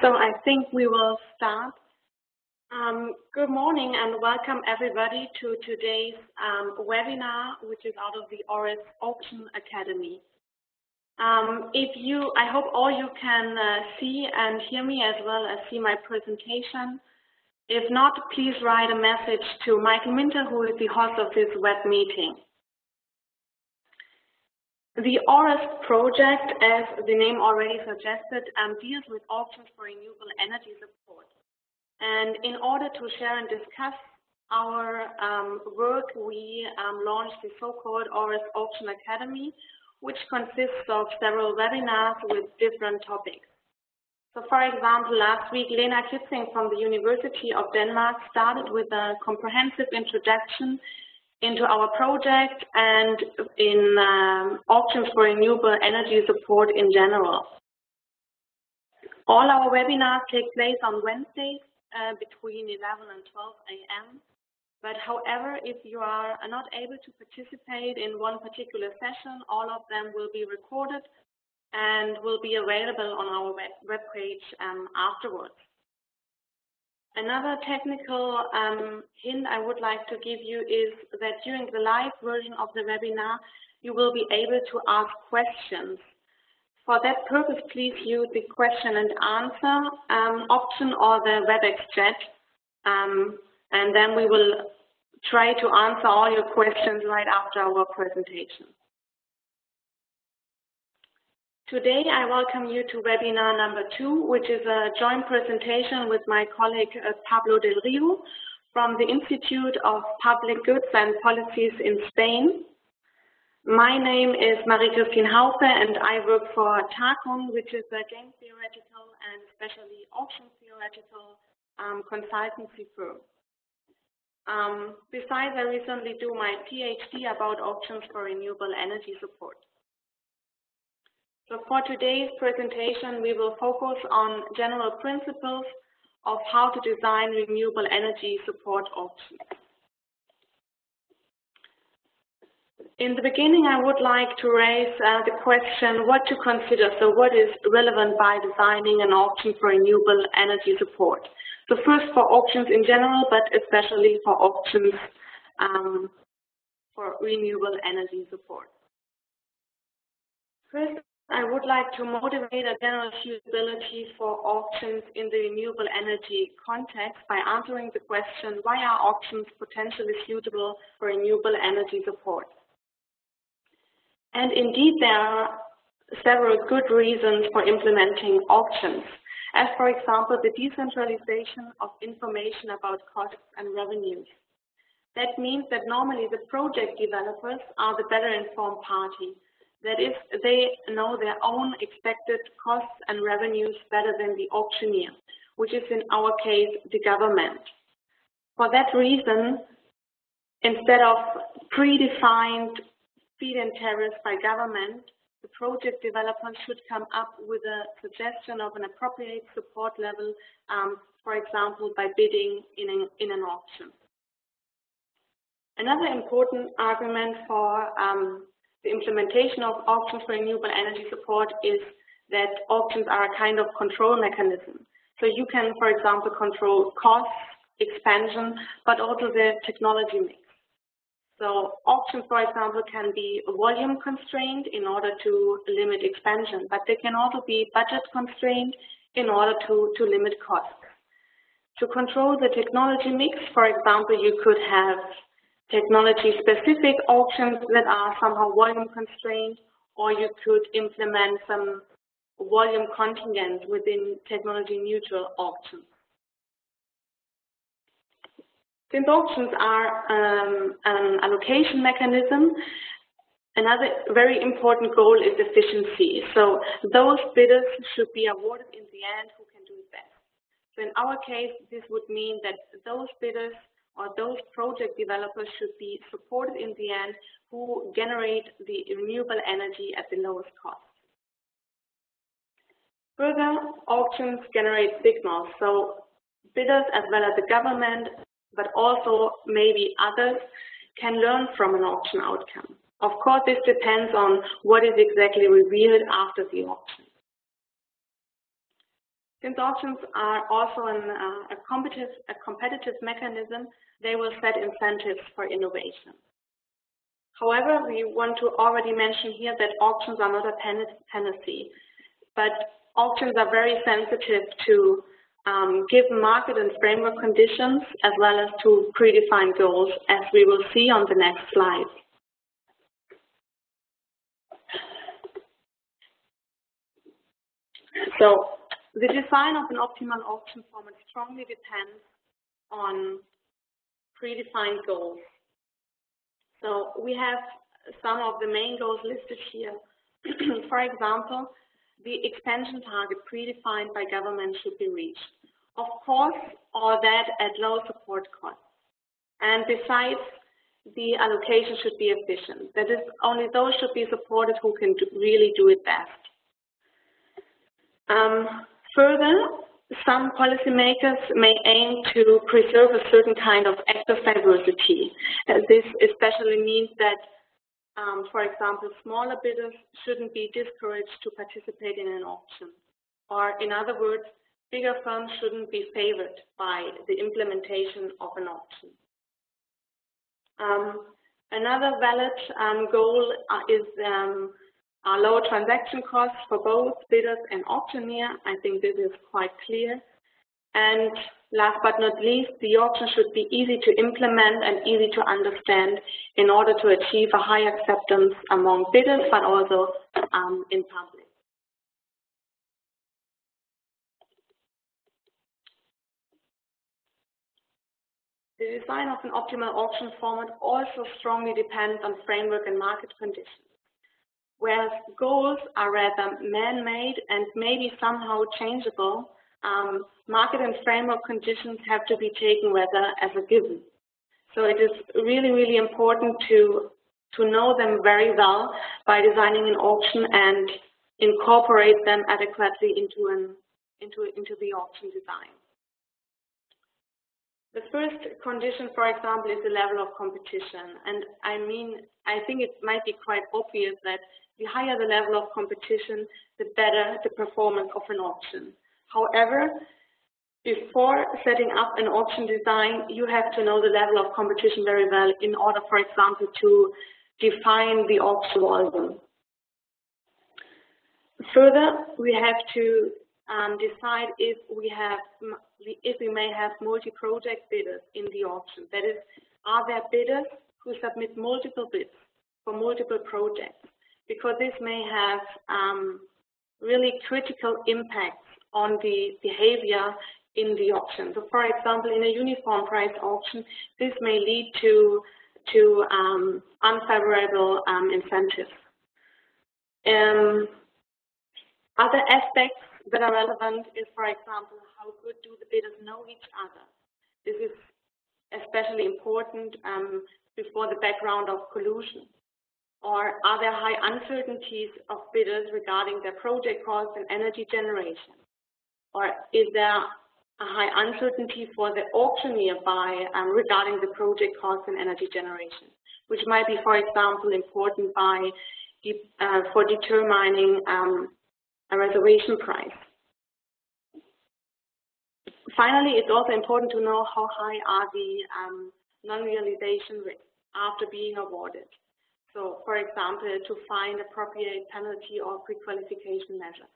So I think we will start. Good morning and welcome everybody to today's webinar, which is out of the AURES Auction Academy. I hope all you can see and hear me as well as see my presentation. If not, please write a message to Michael Minter, who is the host of this web meeting. The AURES project, as the name already suggested, deals with auctions for renewable energy support. And in order to share and discuss our work, we launched the so-called AURES Auction Academy, which consists of several webinars with different topics. So for example, last week, Lena Kitzing from the University of Denmark started with a comprehensive introduction into our project and in auctions for renewable energy support in general. All our webinars take place on Wednesdays between 11 and 12 a.m. But however, if you are not able to participate in one particular session, all of them will be recorded and will be available on our webpage afterwards. Another technical hint I would like to give you is that during the live version of the webinar, you will be able to ask questions. For that purpose, please use the question and answer option or the WebEx chat, and then we will try to answer all your questions right after our presentation. Today, I welcome you to webinar number 2, which is a joint presentation with my colleague Pablo del Rio from the Institute of Public Goods and Policies in Spain. My name is Marie-Christin Haufe, and I work for TAKON, which is a game theoretical and especially auction theoretical consultancy firm. Besides, I recently do my PhD about auctions for renewable energy support. So for today's presentation, we will focus on general principles of how to design renewable energy support auctions. In the beginning, I would like to raise the question what to consider. So what is relevant by designing an auction for renewable energy support? So first for auctions in general, but especially for auctions for renewable energy support. First, I would like to motivate a general feasibility for auctions in the renewable energy context by answering the question, why are auctions potentially suitable for renewable energy support? And indeed, there are several good reasons for implementing auctions, as for example, the decentralization of information about costs and revenues. That means that normally the project developers are the better informed party. That is, they know their own expected costs and revenues better than the auctioneer, which is in our case the government. For that reason, instead of predefined feed-in tariffs by government, the project developers should come up with a suggestion of an appropriate support level, for example, by bidding in an auction. Another important argument for the implementation of auctions for renewable energy support is that auctions are a kind of control mechanism. So you can, for example, control costs, expansion, but also the technology mix. So auctions, for example, can be volume constrained in order to limit expansion, but they can also be budget constrained in order to limit costs. To control the technology mix, for example, you could have technology-specific auctions that are somehow volume constrained, or you could implement some volume contingent within technology-neutral auctions. Since auctions are an allocation mechanism, another very important goal is efficiency. So those bidders should be awarded in the end who can do it best. So in our case, this would mean that those bidders or those project developers should be supported in the end who generate the renewable energy at the lowest cost. Further, auctions generate signals, so bidders as well as the government, but also maybe others, can learn from an auction outcome. Of course, this depends on what is exactly revealed after the auction. Since auctions are also a competitive mechanism, they will set incentives for innovation. However, we want to already mention here that auctions are not a panacea, but auctions are very sensitive to given market and framework conditions, as well as to predefined goals, as we will see on the next slide. So, the design of an optimal auction format strongly depends on predefined goals. So, we have some of the main goals listed here. For example, the expansion target predefined by government should be reached. Of course, all that at low support costs. And besides, the allocation should be efficient. That is, only those should be supported who can really do it best. Further, some policymakers may aim to preserve a certain kind of active diversity. This especially means that, for example, smaller bidders shouldn't be discouraged to participate in an auction. Or in other words, bigger firms shouldn't be favored by the implementation of an auction. Another valid goal is lower transaction costs for both bidders and auctioneer. I think this is quite clear. And last but not least, the auction should be easy to implement and easy to understand in order to achieve a high acceptance among bidders, but also in public. The design of an optimal auction format also strongly depends on framework and market conditions. Whereas goals are rather man-made and maybe somehow changeable, market and framework conditions have to be taken rather as a given. So it is really, really important to know them very well by designing an auction and incorporate them adequately into the auction design. The first condition, for example, is the level of competition. And I think it might be quite obvious that the higher the level of competition, the better the performance of an auction. However, before setting up an auction design, you have to know the level of competition very well in order, for example, to define the auction volume. Further, we have to decide if we may have multi-project bidders in the auction. That is, are there bidders who submit multiple bids for multiple projects? Because this may have really critical impacts on the behavior in the auction. So, for example, in a uniform price auction, this may lead to unfavorable incentives. Other aspects that are relevant is, for example, how good do the bidders know each other? This is especially important before the background of collusion. Or are there high uncertainties of bidders regarding their project costs and energy generation? Or is there a high uncertainty for the auctioneer regarding the project costs and energy generation, which might be, for example, important for determining a reservation price. Finally, it's also important to know how high are the non-realization risks after being awarded. So, for example, to find appropriate penalty or pre-qualification measures.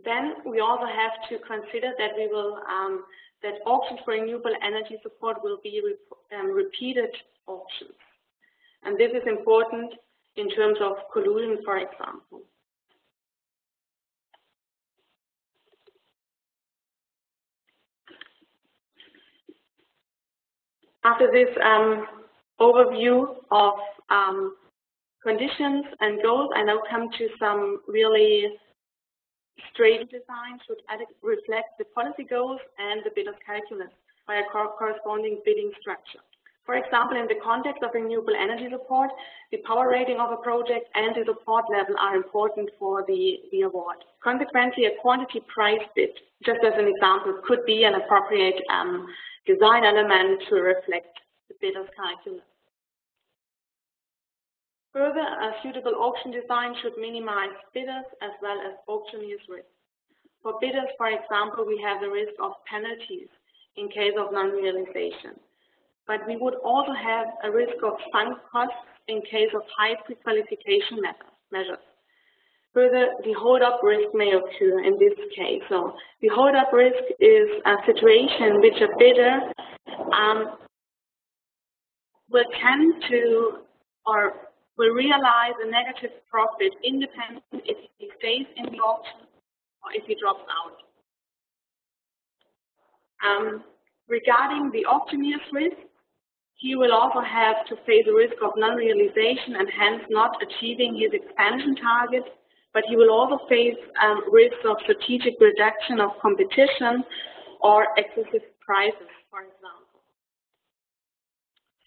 Then we also have to consider that that auctions for renewable energy support will be repeated auctions, and this is important in terms of collusion, for example. After this overview of conditions and goals, I now come to some really straight design should reflect the policy goals and the bidder's calculus by a corresponding bidding structure. For example, in the context of renewable energy support, the power rating of a project and the support level are important for the award. Consequently, a quantity price bid, just as an example, could be an appropriate design element to reflect the bidder's calculus. Further, a suitable auction design should minimize bidders as well as auctioneers' risk. For bidders, for example, we have the risk of penalties in case of non-realization. But we would also have a risk of sunk costs in case of high pre-qualification measures. Further, the hold-up risk may occur in this case. So the hold-up risk is a situation in which a bidder will tend to or will realize a negative profit independent if he stays in the auction or if he drops out. Regarding the auctioneer's risk, he will also have to face the risk of non-realization and hence not achieving his expansion target, but he will also face risks of strategic reduction of competition or excessive prices, for example.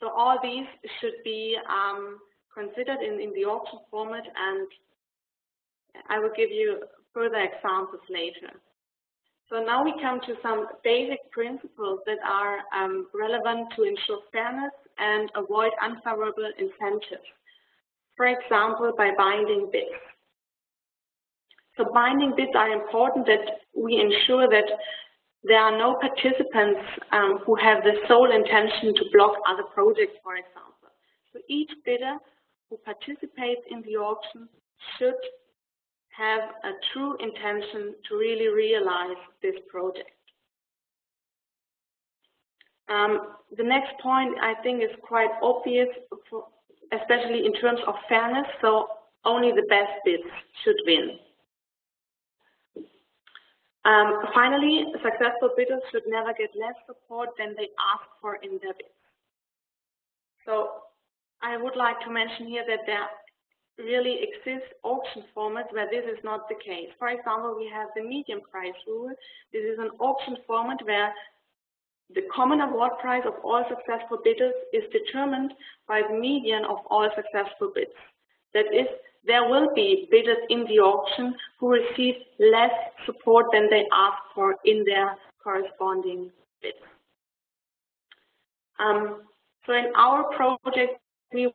So all these should be considered in the auction format, and I will give you further examples later. So now we come to some basic principles that are relevant to ensure fairness and avoid unfavorable incentives. For example, by binding bids. So binding bids are important that we ensure that there are no participants who have the sole intention to block other projects, for example. So each bidder who participates in the auction should have a true intention to really realize this project. The next point I think is quite obvious, especially in terms of fairness, so only the best bids should win. Finally, successful bidders should never get less support than they ask for in their bids. So I would like to mention here that there really exist auction formats where this is not the case. For example, we have the median price rule. This is an auction format where the common award price of all successful bidders is determined by the median of all successful bids. That is, there will be bidders in the auction who receive less support than they ask for in their corresponding bids. So in our project, we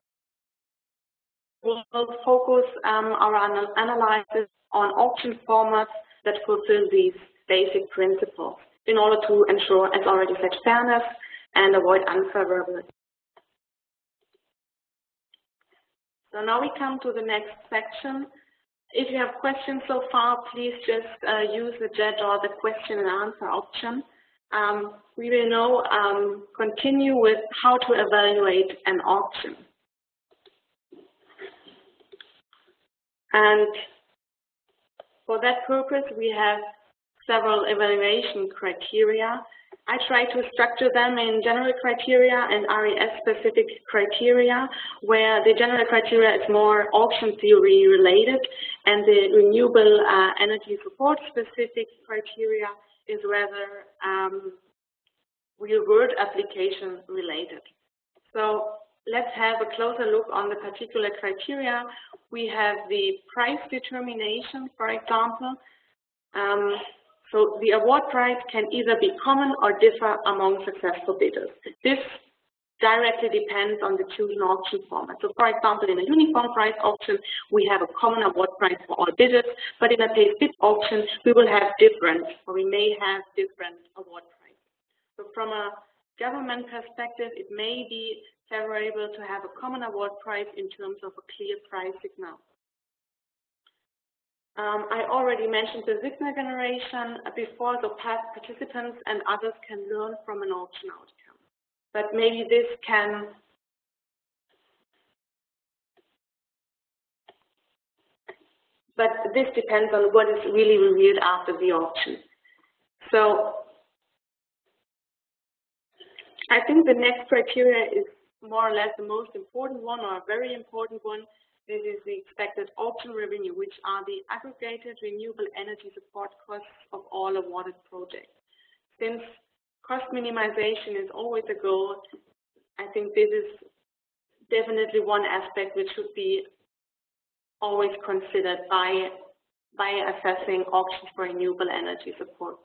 will focus our analysis on auction formats that fulfill these basic principles in order to ensure, as already said, fairness and avoid unfavorable. So now we come to the next section. If you have questions so far, please just use the chat or the question and answer option. We will now continue with how to evaluate an auction. And for that purpose, we have several evaluation criteria. I try to structure them in general criteria and RES-specific criteria, where the general criteria is more auction theory related, and the renewable energy support specific criteria is rather real-world application related. So let's have a closer look on the particular criteria. We have the price determination, for example. So the award price can either be common or differ among successful bidders. This directly depends on the chosen auction format. So for example, in a uniform price auction, we have a common award price for all bidders, but in a paid bid auction, we will have different, or we may have different award prices. So from a government perspective, it may be favorable to have a common award price in terms of a clear price signal. I already mentioned the signal generation before, so past participants and others can learn from an auction outcome. But maybe this can this depends on what is really revealed after the auction. So I think the next criteria is more or less the most important one, or a very important one. This is the expected auction revenue, which are the aggregated renewable energy support costs of all awarded projects. Since cost minimization is always a goal, I think this is definitely one aspect which should be always considered by assessing auctions for renewable energy support.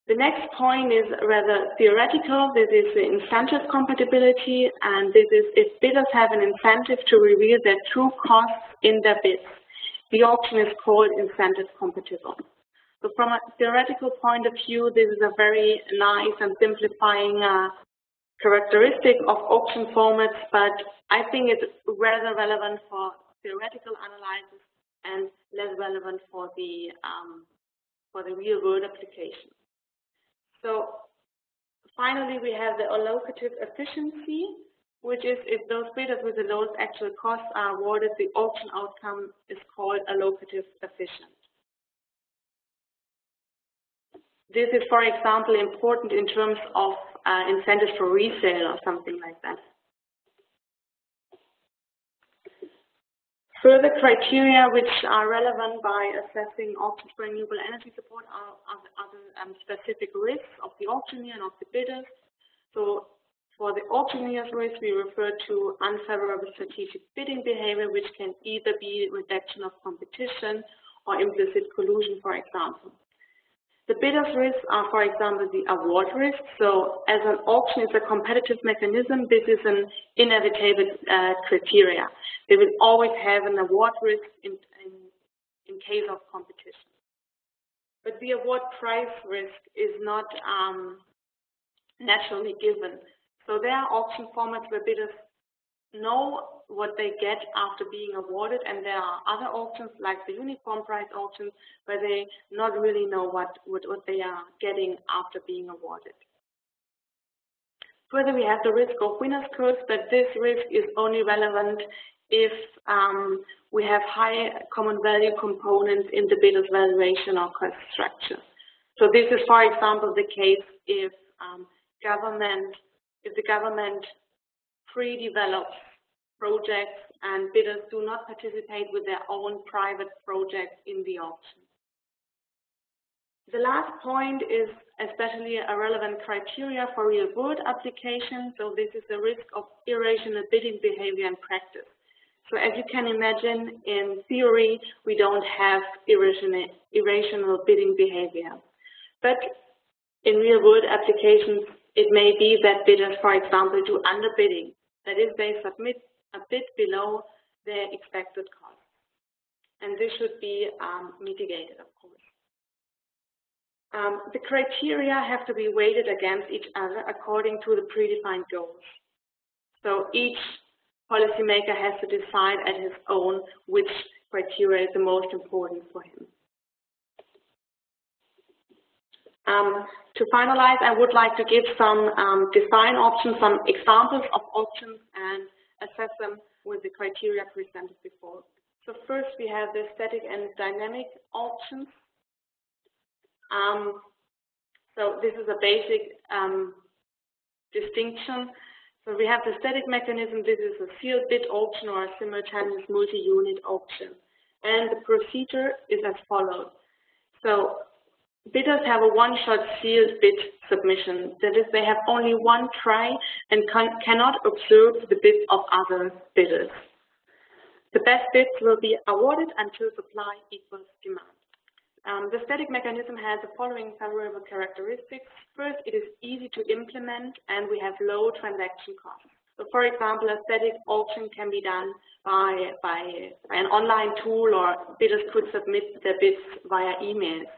The next point is rather theoretical. This is the incentive compatibility, and this is if bidders have an incentive to reveal their true costs in their bids. The auction is called incentive compatible. So from a theoretical point of view, this is a very nice and simplifying characteristic of auction formats, but I think it's rather relevant for theoretical analysis and less relevant for the real-world application. So finally, we have the allocative efficiency, which is if those bidders with the lowest actual costs are awarded, the auction outcome is called allocative efficient. This is, for example, important in terms of incentives for resale or something like that. Further criteria which are relevant by assessing auctions for renewable energy support are other specific risks of the auctioneer and of the bidders. So for the auctioneer's risk, we refer to unfavorable strategic bidding behavior, which can either be reduction of competition or implicit collusion, for example. The bidder's risks are, for example, the award risk. So as an auction is a competitive mechanism, this is an inevitable criteria. They will always have an award risk in case of competition. But the award price risk is not naturally given. So there are auction formats where bidders know what they get after being awarded, and there are other auctions like the uniform price auctions where they not really know what they are getting after being awarded. Further, we have the risk of winner's curse, but this risk is only relevant if we have high common value components in the bidder's valuation or cost structure. So this is, for example, the case if the government pre-develops projects and bidders do not participate with their own private projects in the auction. The last point is especially a relevant criteria for real-world application. So this is the risk of irrational bidding behavior in practice. So as you can imagine, in theory, we don't have irrational bidding behavior. But in real-world applications, it may be that bidders, for example, do underbidding. That is, they submit a bid below their expected cost. And this should be mitigated, of course. The criteria have to be weighted against each other according to the predefined goals. So each policymaker has to decide at his own which criteria is the most important for him. To finalize, I would like to give some design options, some examples of options, and assess them with the criteria presented before. So first we have the static and dynamic options. So this is a basic distinction. So we have the static mechanism. This is a sealed bid auction or a simultaneous multi-unit auction. And the procedure is as follows. So bidders have a one-shot sealed bid submission. That is, they have only one try and cannot observe the bids of other bidders. The best bids will be awarded until supply equals demand. The static mechanism has the following favorable characteristics. First, it is easy to implement and we have low transaction costs. So for example, a static auction can be done by an online tool, or bidders could submit their bids via emails.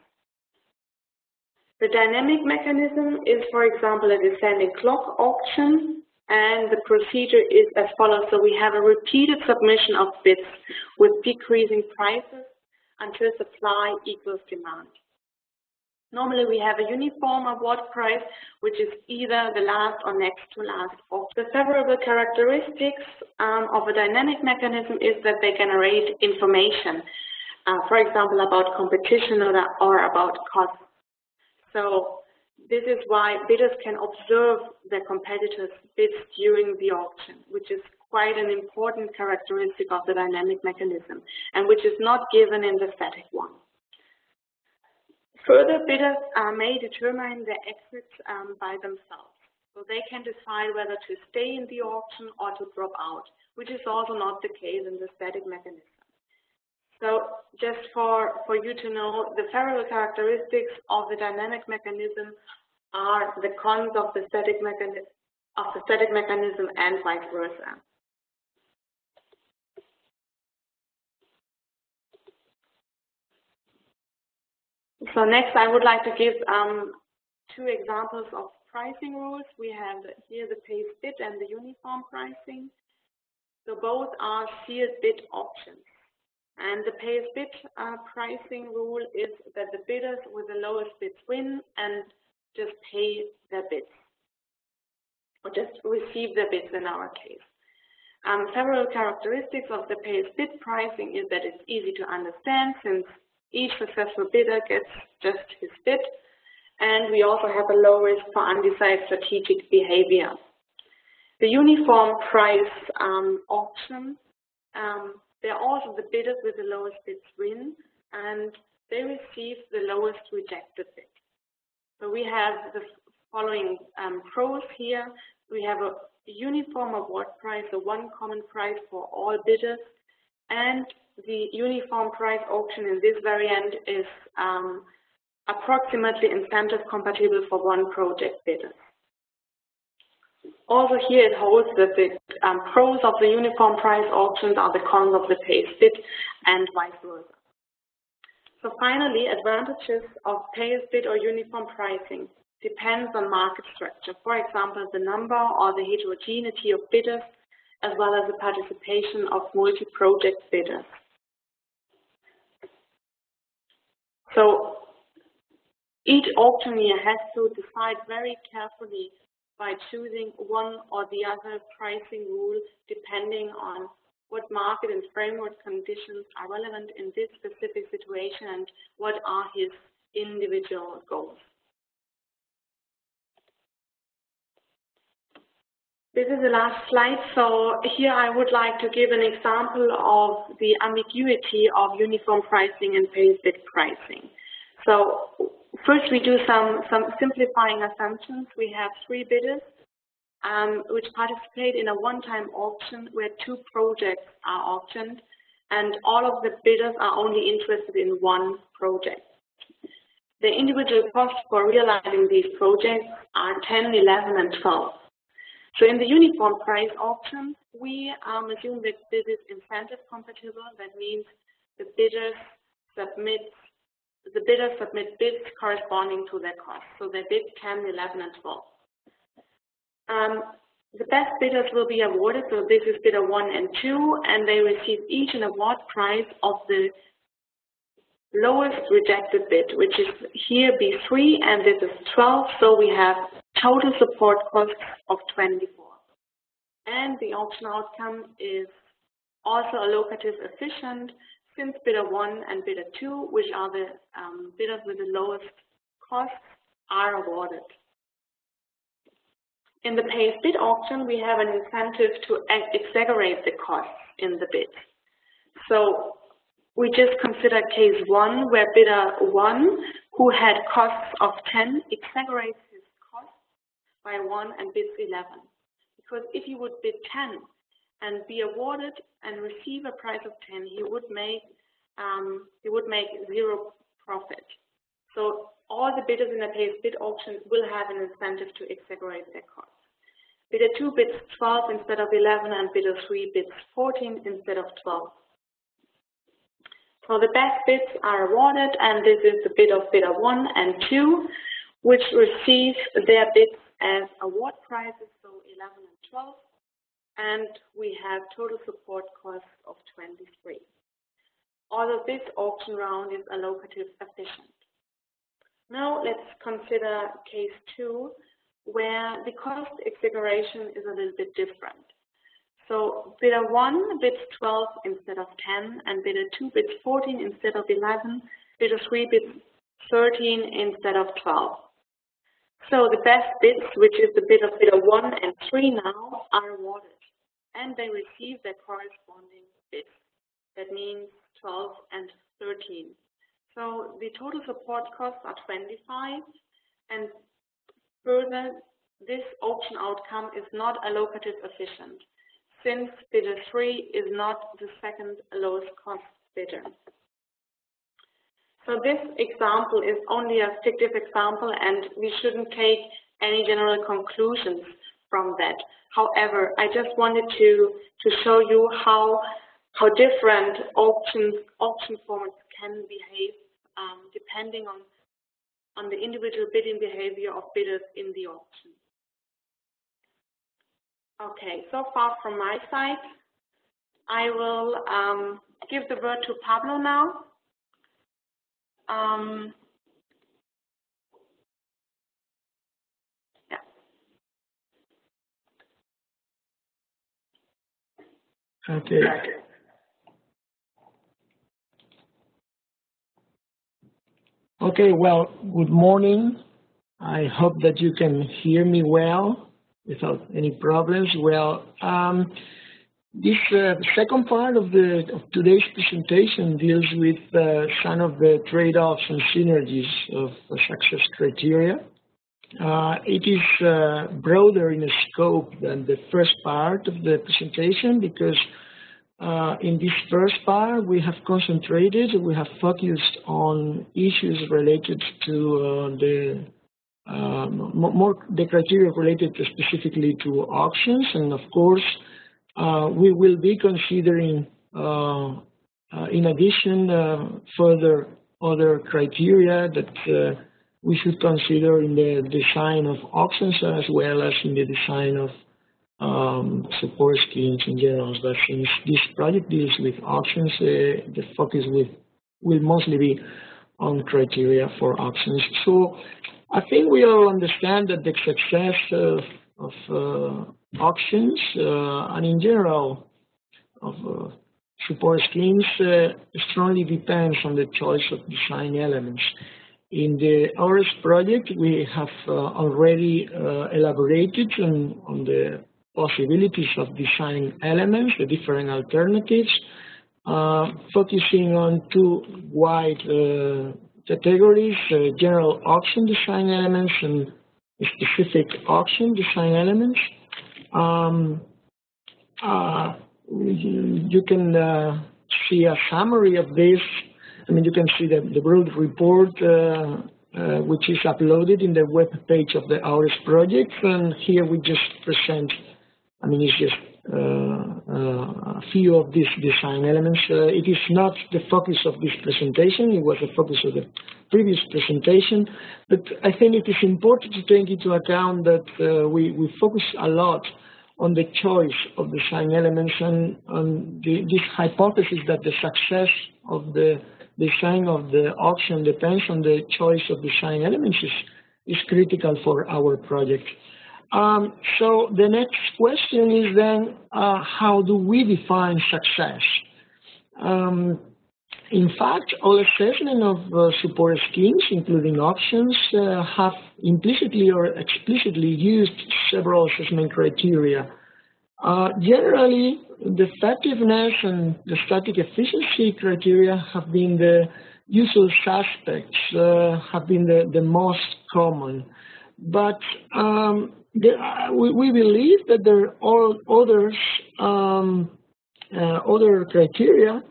The dynamic mechanism is, for example, a descending clock auction, and the procedure is as follows. So we have a repeated submission of bids with decreasing prices until supply equals demand. Normally we have a uniform award price, which is either the last or next to last auction. The favorable characteristics of a dynamic mechanism is that they generate information, for example, about competition or about costs. So this is why bidders can observe their competitors' bids during the auction, which is quite an important characteristic of the dynamic mechanism, and which is not given in the static one. Further, bidders may determine their exits by themselves. So they can decide whether to stay in the auction or to drop out, which is also not the case in the static mechanism. So just for you to know, the favorable characteristics of the dynamic mechanism are the cons of the static mechanism and vice versa. So next I would like to give two examples of pricing rules. We have here the pays bid and the uniform pricing. So both are sealed bid options. And the pays bid pricing rule is that the bidders with the lowest bids win and just pay their bids, or just receive their bids in our case. Several characteristics of the pays bid pricing is that it's easy to understand since each successful bidder gets just his bid, and we also have a low risk for undesired strategic behavior. The uniform price auction, they're also the bidders with the lowest bids win, and they receive the lowest rejected bid. So we have the following pros here. We have a uniform award price, so one common price for all bidders, and the uniform price auction in this variant is approximately incentive compatible for one project bidder. Also here it holds that the pros of the uniform price auctions are the cons of the pays bid and vice versa. So finally, advantages of pays bid or uniform pricing depends on market structure. For example, the number or the heterogeneity of bidders, as well as the participation of multi-project bidders. So each auctioneer has to decide very carefully by choosing one or the other pricing rule depending on what market and framework conditions are relevant in this specific situation and what are his individual goals. This is the last slide. So here I would like to give an example of the ambiguity of uniform pricing and pays bid pricing. So first we do some simplifying assumptions. We have 3 bidders which participate in a one-time auction where 2 projects are auctioned, and all of the bidders are only interested in one project. The individual costs for realizing these projects are 10, 11, and 12. So in the uniform price auction, we assume that this is incentive compatible. That means the bidders submit bids corresponding to their costs. So they bid 10, 11, and 12. The best bidders will be awarded, so this is bidder 1 and 2, and they receive each an award price of the lowest rejected bid, which is here B3, and this is 12, so we have total support costs of 24. And the auction outcome is also allocative efficient, since bidder 1 and bidder 2, which are the bidders with the lowest costs, are awarded. In the pays bid auction, we have an incentive to exaggerate the costs in the bid. So we just consider case 1, where bidder 1, who had costs of 10, exaggerates his costs by 1 and bids 11. Because if he would bid 10 and be awarded and receive a price of 10, he would make 0 profit. So all the bidders in a pays bid auction will have an incentive to exaggerate their costs. Bidder 2 bids 12 instead of 11, and bidder 3 bids 14 instead of 12. So the best bids are awarded, and this is the bid of bidder 1 and 2, which receive their bids as award prices, so 11 and 12, and we have total support costs of 23. Although this auction round is allocative efficient. Now let's consider case 2, where the cost exaggeration is a little bit different. So bidder 1 bids 12 instead of 10, and bidder 2 bids 14 instead of 11, bidder 3 bids 13 instead of 12. So the best bids, which is the bid of bidder 1 and 3 now, are awarded, and they receive their corresponding bids. That means 12 and 13. So the total support costs are 25, and further, this auction outcome is not allocative efficient, since bidder 3 is not the second lowest cost bidder. So this example is only a fictive example, and we shouldn't take any general conclusions from that. However, I just wanted to show you how different auction formats can behave depending on on the individual bidding behavior of bidders in the auction. Okay, so far from my side. I will give the word to Pablo now. Yeah. Okay. Okay, well, good morning. I hope that you can hear me well without any problems. Well, this second part of today's presentation deals with some of the trade-offs and synergies of success criteria. It is broader in scope than the first part of the presentation because in this first part we have focused on issues related to the criteria related specifically to auctions, and of course we will be considering in addition further other criteria that we should consider in the design of auctions as well as in the design of support schemes in general. But since this project deals with auctions, the focus will mostly be on criteria for auctions. So I think we all understand that the success of auctions and in general of support schemes strongly depends on the choice of design elements. In the AURES project, we have already elaborated on the possibilities of design elements, the different alternatives, focusing on two wide categories, general auction design elements and specific auction design elements. You can see a summary of this. I mean, you can see the broad report, which is uploaded in the web page of the AURES project. And here we just present, I mean, it's just a few of these design elements. It is not the focus of this presentation. It was the focus of the previous presentation. But I think it is important to take into account that we focus a lot on the choice of design elements and on this hypothesis that the success of the design of the auction depends on the choice of design elements is critical for our project. So the next question is then, how do we define success? In fact, all assessment of support schemes, including auctions, have implicitly or explicitly used several assessment criteria. Generally, the effectiveness and the static efficiency criteria have been the usual suspects, have been the most common. But we believe that there are other criteria.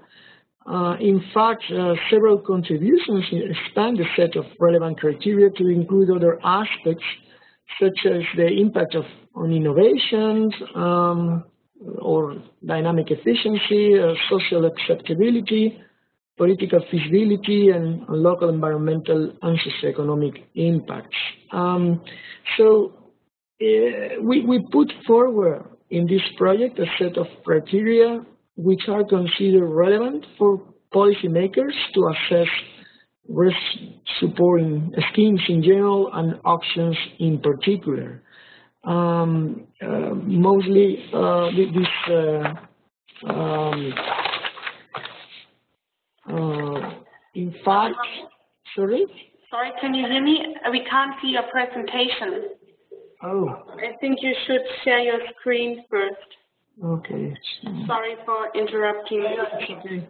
In fact, several contributions expand the set of relevant criteria to include other aspects, such as the impact on innovations or dynamic efficiency, social acceptability, political feasibility, and local environmental and socioeconomic impacts. So we put forward in this project a set of criteria which are considered relevant for policymakers to assess risk supporting schemes in general and auctions in particular. Mostly in fact, sorry? Sorry, can you hear me? We can't see your presentation. Oh. I think you should share your screen first. Okay. Sorry for interrupting. Okay.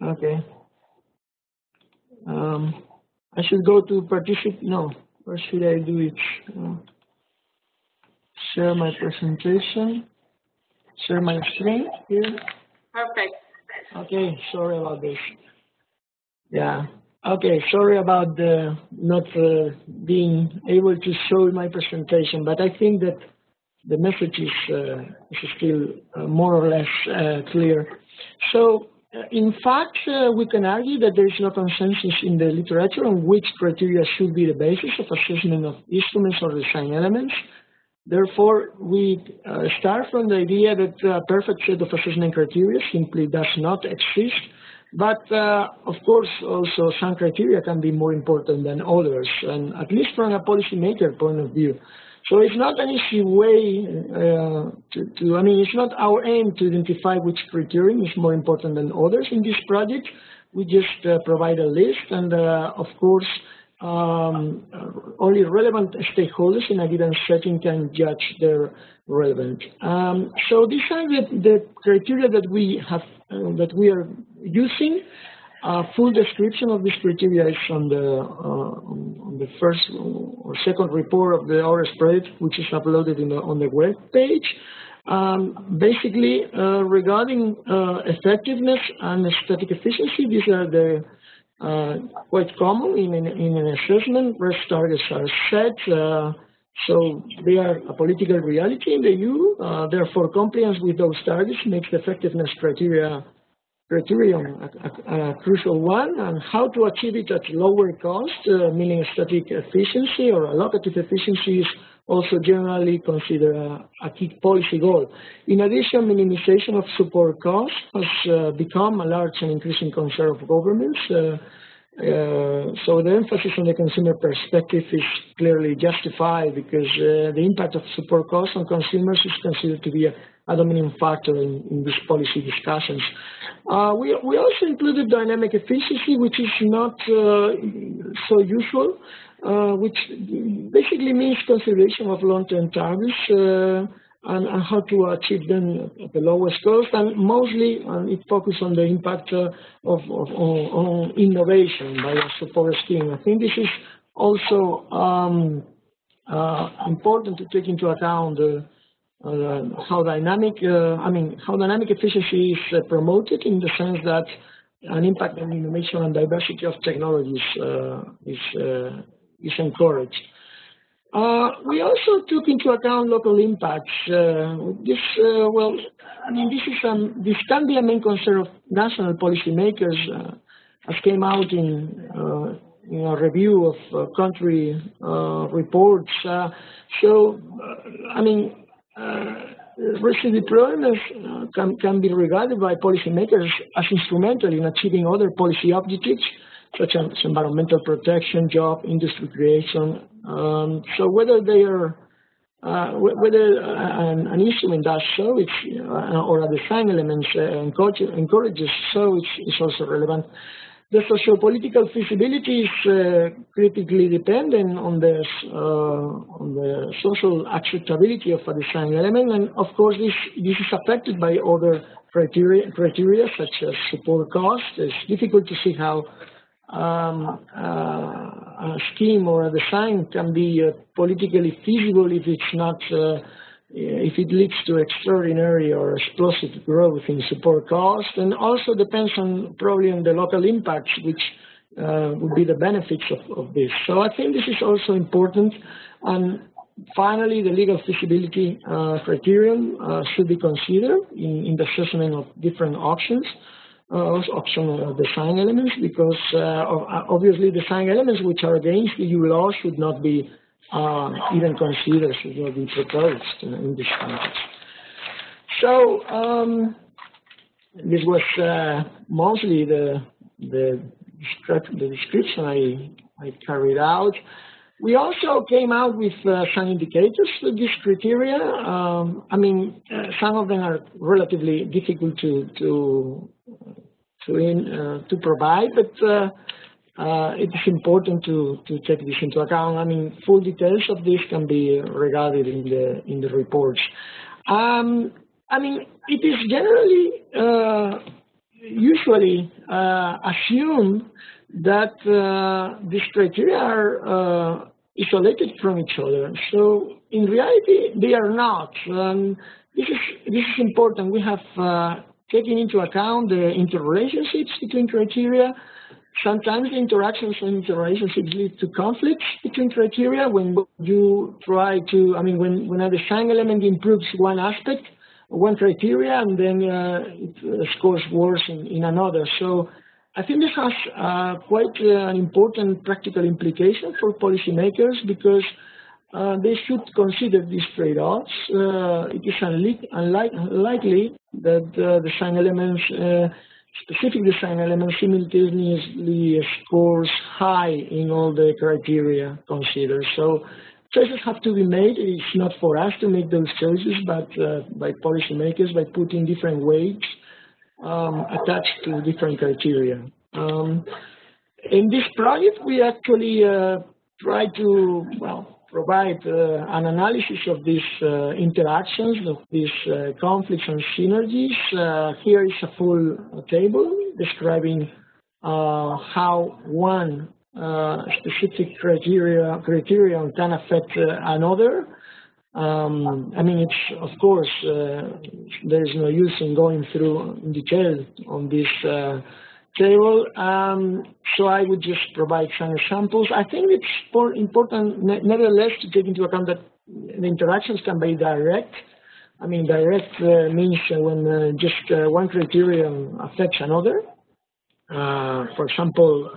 Okay. I should go to participate. No, or should I do it? Share my presentation. Share my screen here. Perfect. Okay. Sorry about this. Yeah. Okay. Sorry about the not being able to show my presentation, but I think that the message is still more or less clear. So in fact, we can argue that there is no consensus in the literature on which criteria should be the basis of assessment of instruments or design elements. Therefore, we start from the idea that a perfect set of assessment criteria simply does not exist. But, of course, also some criteria can be more important than others, and at least from a policymaker point of view. So it's not an easy way I mean, it's not our aim to identify which criterion is more important than others in this project. We just provide a list, and of course, only relevant stakeholders in a given setting can judge their relevance. So these are the criteria that we have, that we are using. Full description of this criteria is on the first or second report of the AURES project, which is uploaded on the web page. Basically, regarding effectiveness and aesthetic efficiency, these are the quite common in an assessment. REST targets are set, so they are a political reality in the EU. Therefore, compliance with those targets makes the effectiveness criterion a crucial one, and how to achieve it at lower cost, meaning aesthetic efficiency or allocative efficiency, is also generally considered a key policy goal. In addition, minimization of support costs has become a large and increasing concern of governments. So the emphasis on the consumer perspective is clearly justified, because the impact of support costs on consumers is considered to be a dominant factor in these policy discussions. We also included dynamic efficiency, which is not so usual, which basically means consideration of long-term targets and how to achieve them at the lowest cost, and mostly it focuses on the impact on innovation by a support scheme. I think this is also important to take into account how dynamic efficiency is promoted, in the sense that an impact on innovation and diversity of technologies is encouraged. We also took into account local impacts. This can be a main concern of national policymakers, as came out in a review of country reports. Risk deployments can be regarded by policymakers as instrumental in achieving other policy objectives, such as environmental protection, job, industry creation. So whether they are, whether an instrument does so, or a design element encourages so, it's also relevant. The socio-political feasibility is critically dependent on the social acceptability of a design element, and of course this is affected by other criteria such as support cost. It's difficult to see how a scheme or a design can be politically feasible if it's not, if it leads to extraordinary or explosive growth in support cost, and also depends on probably on the local impacts, which would be the benefits of this. So I think this is also important. And finally, the legal feasibility criterion should be considered in the assessment of different options. Optional design elements, because obviously design elements which are against the EU law should not be even considered, should not be proposed in this context. So this was mostly the description I carried out. We also came out with some indicators for this criteria. Some of them are relatively difficult to provide, but it is important to take this into account. Full details of this can be regarded in the reports. It is generally usually assumed that these criteria are isolated from each other. So in reality, they are not. This is important. We have taken into account the interrelationships between criteria. Sometimes the interactions and interrelationships lead to conflicts between criteria when you try to, when a design element improves one aspect one criteria, and then it scores worse in another. So I think this has quite an important practical implication for policymakers, because they should consider these trade-offs. It is unlikely that the design elements, specific design elements, simultaneously scores high in all the criteria considered. So choices have to be made. It's not for us to make those choices, but by policymakers, by putting different weights attached to different criteria. In this project, we actually try to, provide an analysis of these interactions, of these conflicts and synergies. Here is a full table describing how one specific criterion can affect another. I mean, it's, of course, there is no use in going through in detail on this table, so I would just provide some examples. I think it's important, nevertheless, to take into account that the interactions can be direct. I mean, direct means when just one criterion affects another. For example,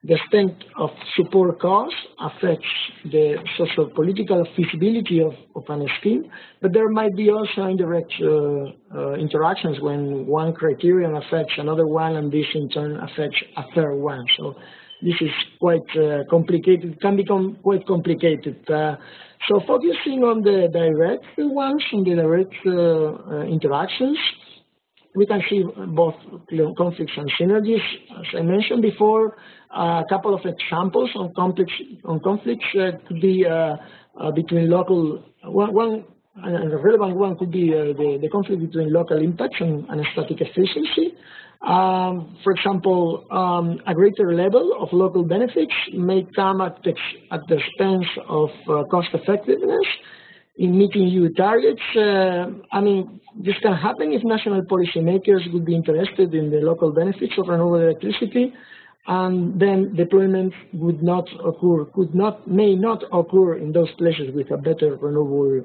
the extent of support costs affects the socio-political feasibility of an scheme, but there might be also indirect interactions when one criterion affects another one, and this in turn affects a third one. So this is quite complicated, can become quite complicated. So focusing on the direct ones, on the direct interactions, we can see both conflicts and synergies. As I mentioned before, a couple of examples on conflicts could be between local, and a relevant one could be the conflict between local impacts and static efficiency. For example, a greater level of local benefits may come at the expense of cost effectiveness in meeting EU targets. I mean, this can happen if national policymakers would be interested in the local benefits of renewable electricity, and then deployment would not occur, may not occur in those places with a better renewable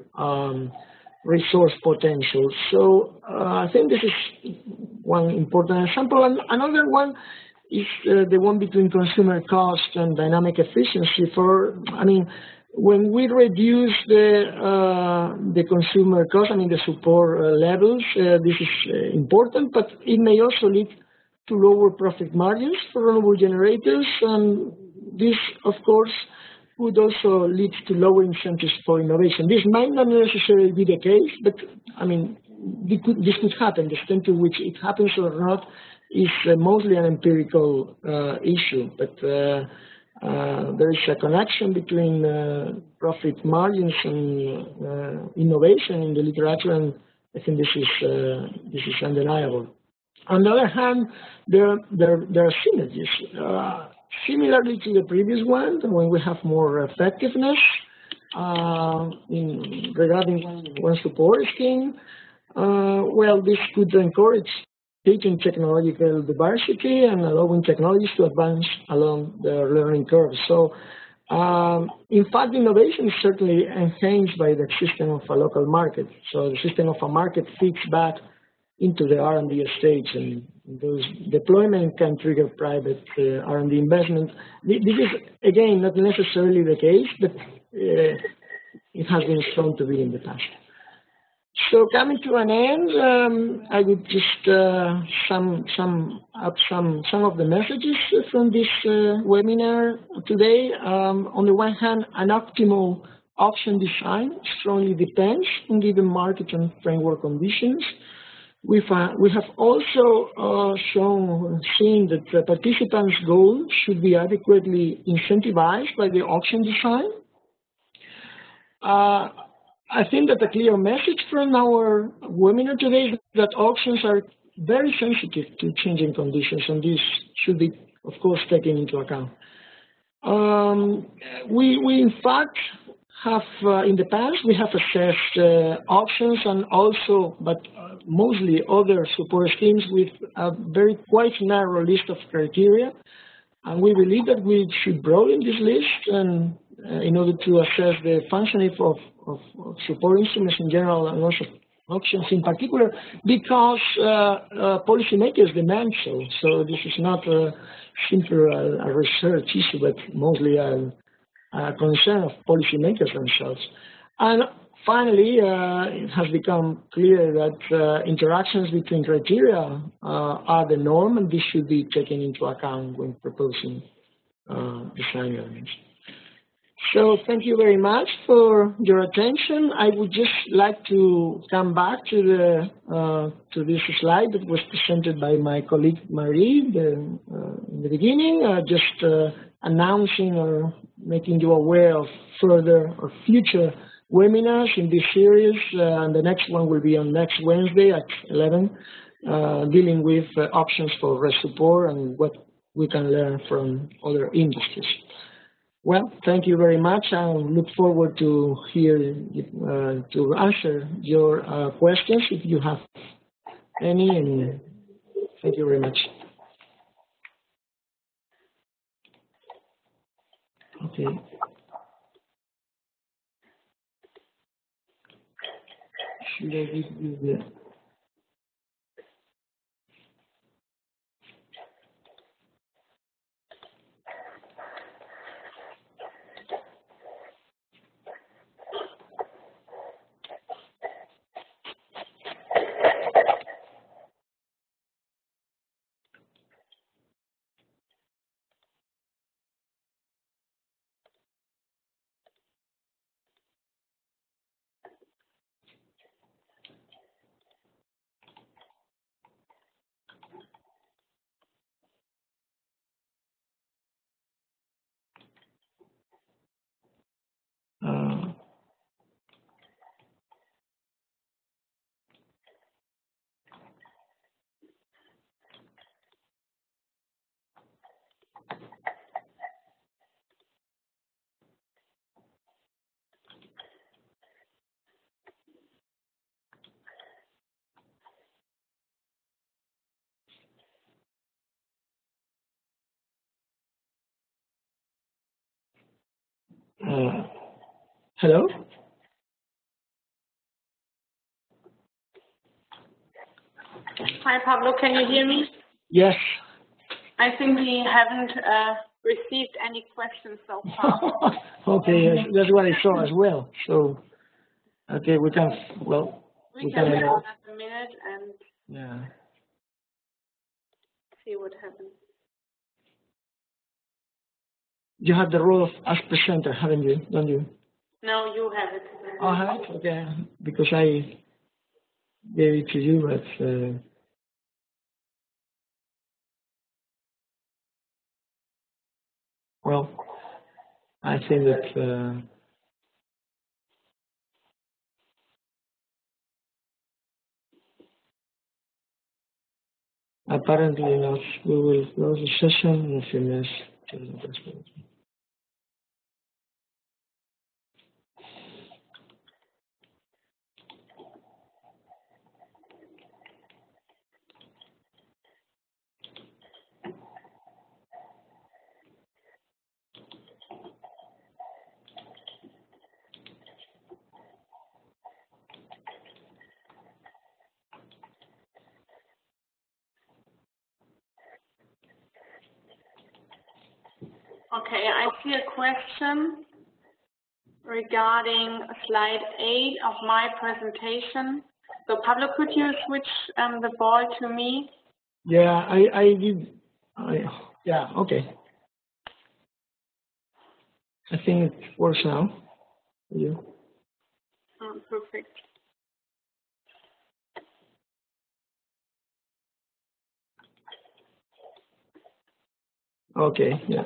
resource potential. So I think this is one important example. And another one is the one between consumer cost and dynamic efficiency. When we reduce the consumer cost, the support levels, this is important, but it may also lead to lower profit margins for renewable generators, and this, of course, would also lead to lower incentives for innovation. This might not necessarily be the case, but this could happen. The extent to which it happens or not is mostly an empirical issue, but there is a connection between profit margins and innovation in the literature, and I think this is undeniable. On the other hand, there are synergies. Similarly to the previous one, when we have more effectiveness regarding one support scheme, this could encourage taking technological diversity and allowing technologies to advance along the learning curve. So, in fact, innovation is certainly enhanced by the system of a local market. So the system of a market feeds back into the R&D stage, and those deployment can trigger private R&D investment. This is, again, not necessarily the case, but it has been shown to be in the past. So coming to an end, I would just sum up some of the messages from this webinar today. On the one hand, an optimal auction design strongly depends on given market and framework conditions. We have also seen that the participants' goals should be adequately incentivized by the auction design. I think that a clear message from our webinar today is that auctions are very sensitive to changing conditions, and this should be, of course, taken into account. We in fact have, in the past, we have assessed auctions and also, but mostly other support schemes with a quite narrow list of criteria. And we believe that we should broaden this list and in order to assess the functioning of support instruments in general, and also auctions in particular, because policymakers demand so. So this is not simply a research issue, but mostly a concern of policymakers themselves. And finally, it has become clear that interactions between criteria are the norm, and this should be taken into account when proposing design elements. So thank you very much for your attention. I would just like to come back to this slide that was presented by my colleague Marie in the beginning, just announcing or making you aware of further or future webinars in this series. And the next one will be on next Wednesday at 11, dealing with options for REST support and what we can learn from other industries. Well, thank you very much. I look forward to to answer your questions if you have any, and thank you very much. Okay. Should I give you the... Hello? Hi, Pablo, can you hear me? Yes. I think we haven't received any questions so far. Okay, that's what I saw as well. So, okay, we can, well, we can wait another minute and see what happens. You have the role of as presenter, haven't you? Don't you? No, you have it. I have it? Okay, because I gave it to you, but... well, I think that apparently not. We will close the session in a few minutes. Okay, I see a question regarding slide 8 of my presentation. So Pablo, could you switch the ball to me? Yeah, I did. Yeah, okay. I think it works now. Yeah. Oh, perfect. Okay, yeah.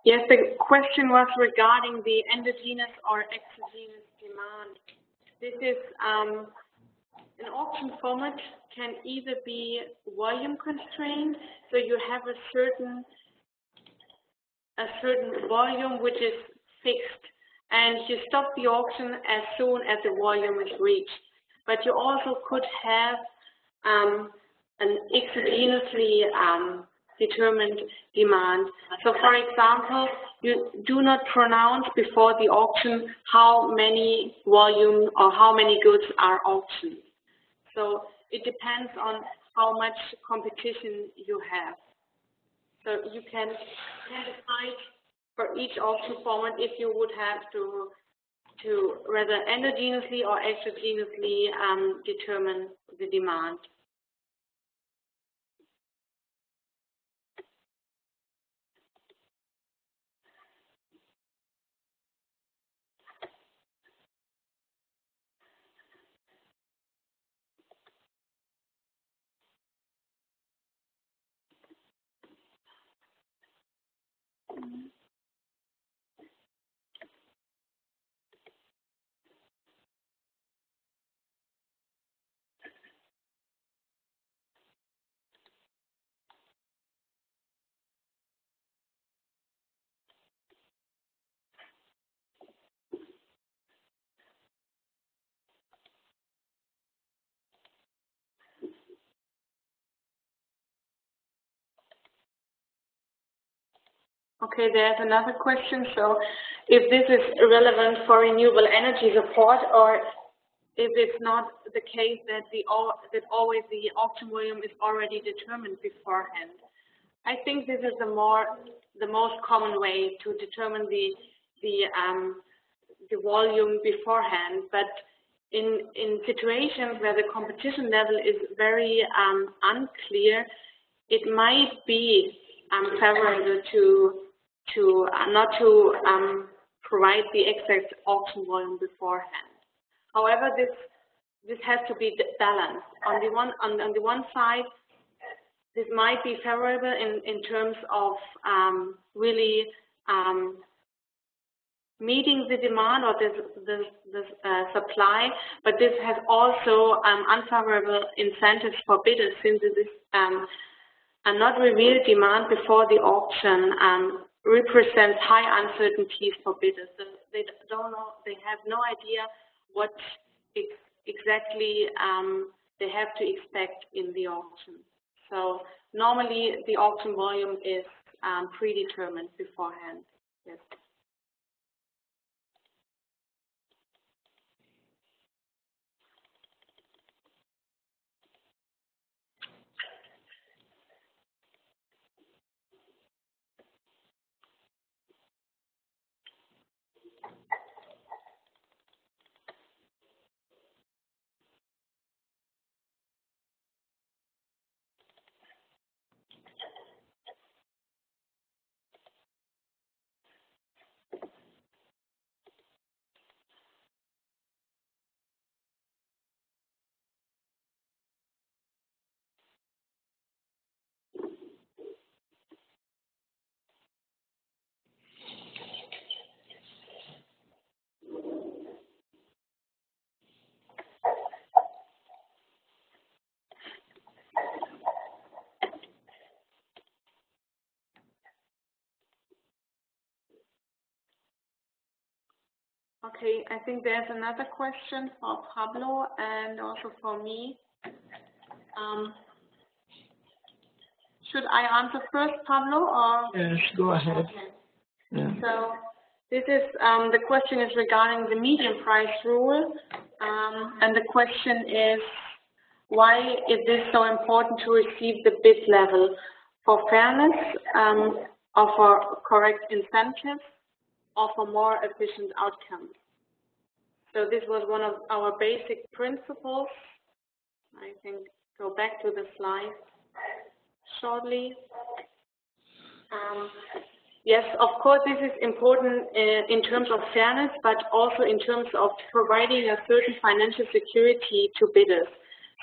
Yes, the question was regarding the endogenous or exogenous demand. This is an auction format can either be volume constrained, so you have a certain volume which is fixed, and you stop the auction as soon as the volume is reached. But you also could have an exogenously determined demand. So, for example, you do not pronounce before the auction how many volume or how many goods are auctioned. So it depends on how much competition you have. So you can decide for each auction format if you would have to rather endogenously or exogenously determine the demand. Okay, there's another question. So if this is relevant for renewable energy support, or if it's not the case that always the auction volume is already determined beforehand. I think this is the most common way to determine the volume beforehand. But in situations where the competition level is very unclear, it might be favorable not to provide the exact auction volume beforehand. However, this has to be balanced. On the one side, this might be favorable in terms of really meeting the demand or the supply, but this has also unfavorable incentives for bidders, since it is a not revealed demand before the auction represents high uncertainties for bidders. So they don't know, they have no idea what exactly they have to expect in the auction. So normally the auction volume is predetermined beforehand. Yes. Okay, I think there's another question for Pablo and also for me. Should I answer first, Pablo, or? Yes, go ahead. Okay. Yeah. So this is the question is regarding the median price rule, and the question is, why is this so important to receive the bid level for fairness, or for correct incentives, or for more efficient outcomes? So this was one of our basic principles. I can go back to the slide shortly. Yes, of course, this is important in terms of fairness, but also in terms of providing a certain financial security to bidders.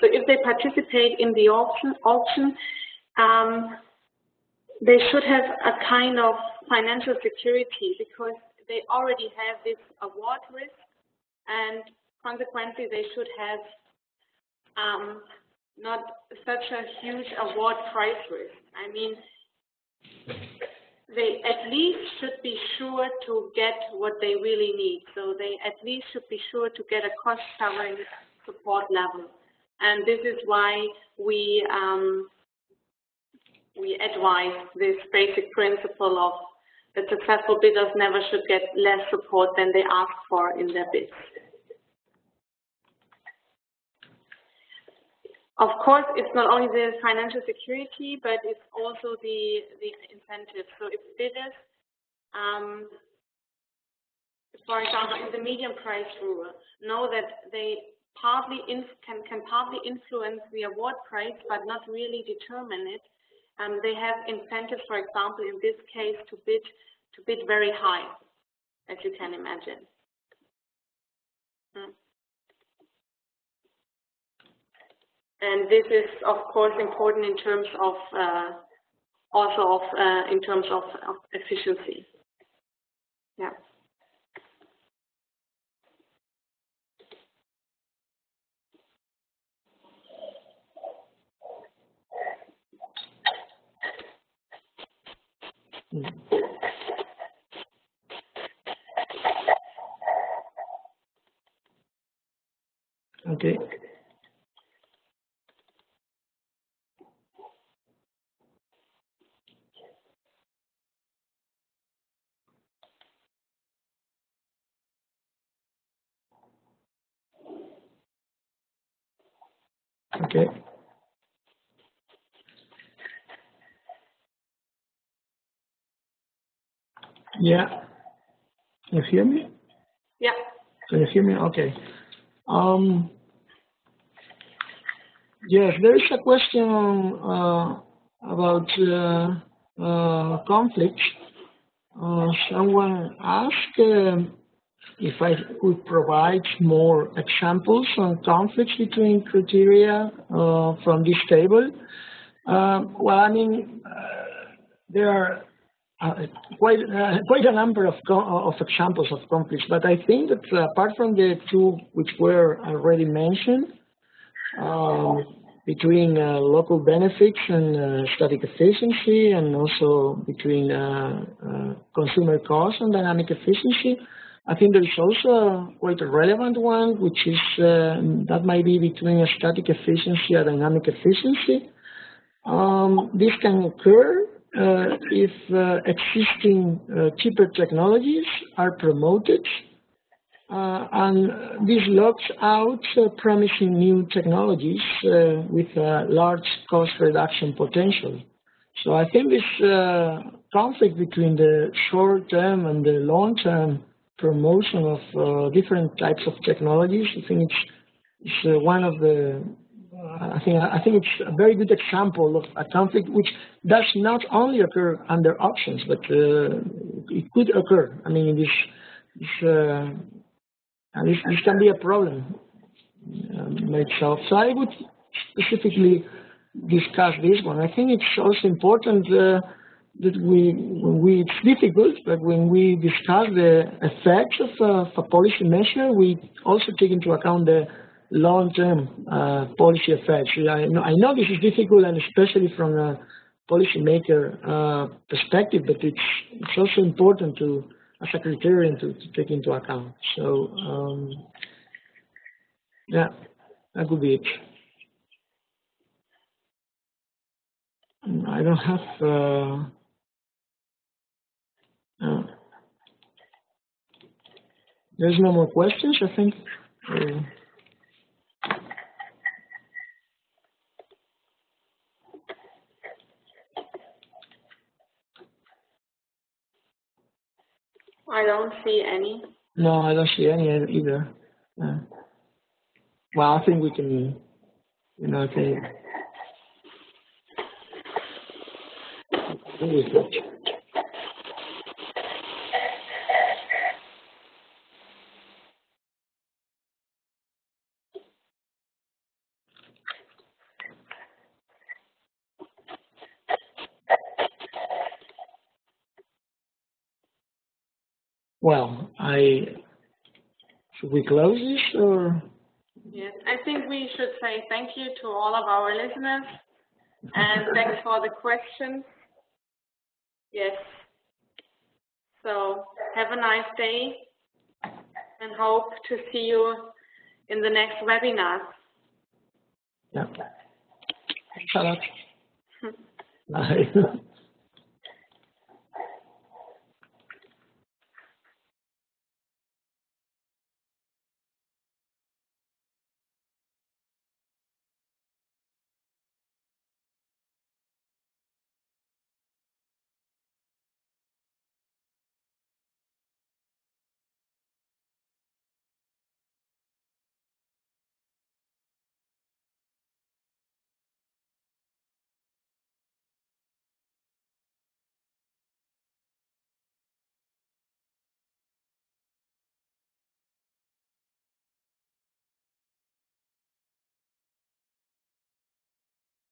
So if they participate in the auction, they should have a kind of financial security, because they already have this award risk, and consequently they should have not such a huge award price risk. I mean, they at least should be sure to get what they really need. So they at least should be sure to get a cost-covering support level. And this is why we we advise this basic principle of that successful bidders never should get less support than they ask for in their bids. Of course, it's not only the financial security, but it's also the incentive. So if bidders, for example, in the median price rule, know that they can partly influence the award price, but not really determine it. They have incentives, for example, in this case, to bid very high, as you can imagine. And this is, of course, important in terms of in terms of efficiency. Yeah. Okay. Okay. Yeah. Can you hear me? Yeah. Can you hear me? Okay. Yes, there is a question about conflict. Someone asked if I could provide more examples on conflicts between criteria from this table. Well, I mean, there are quite a number of examples of conflicts, but I think that apart from the two which were already mentioned, between local benefits and static efficiency, and also between consumer cost and dynamic efficiency, I think there is also quite a relevant one, which is that might be between a static efficiency and dynamic efficiency. This can occur if existing cheaper technologies are promoted, and this locks out promising new technologies with large cost reduction potential. So I think this conflict between the short-term and the long-term promotion of different types of technologies, I think it's one of the I think it's a very good example of a conflict which does not only occur under options, but it could occur. I mean, this can be a problem itself. So I would specifically discuss this one. I think it's also important that it's difficult, but when we discuss the effects of a policy measure, we also take into account the long-term policy effects. I know this is difficult, and especially from a policymaker perspective, but it's also important to, as a criterion, to take into account. So yeah, that could be it. I don't have. There's no more questions, I think. I don't see any. No, I don't see any either. Well, I think we can, okay. Well, should we close this, or? Yes, I think we should say thank you to all of our listeners, and thanks for the questions. Yes. So have a nice day, and hope to see you in the next webinar. Yeah. Thanks a lot. Bye.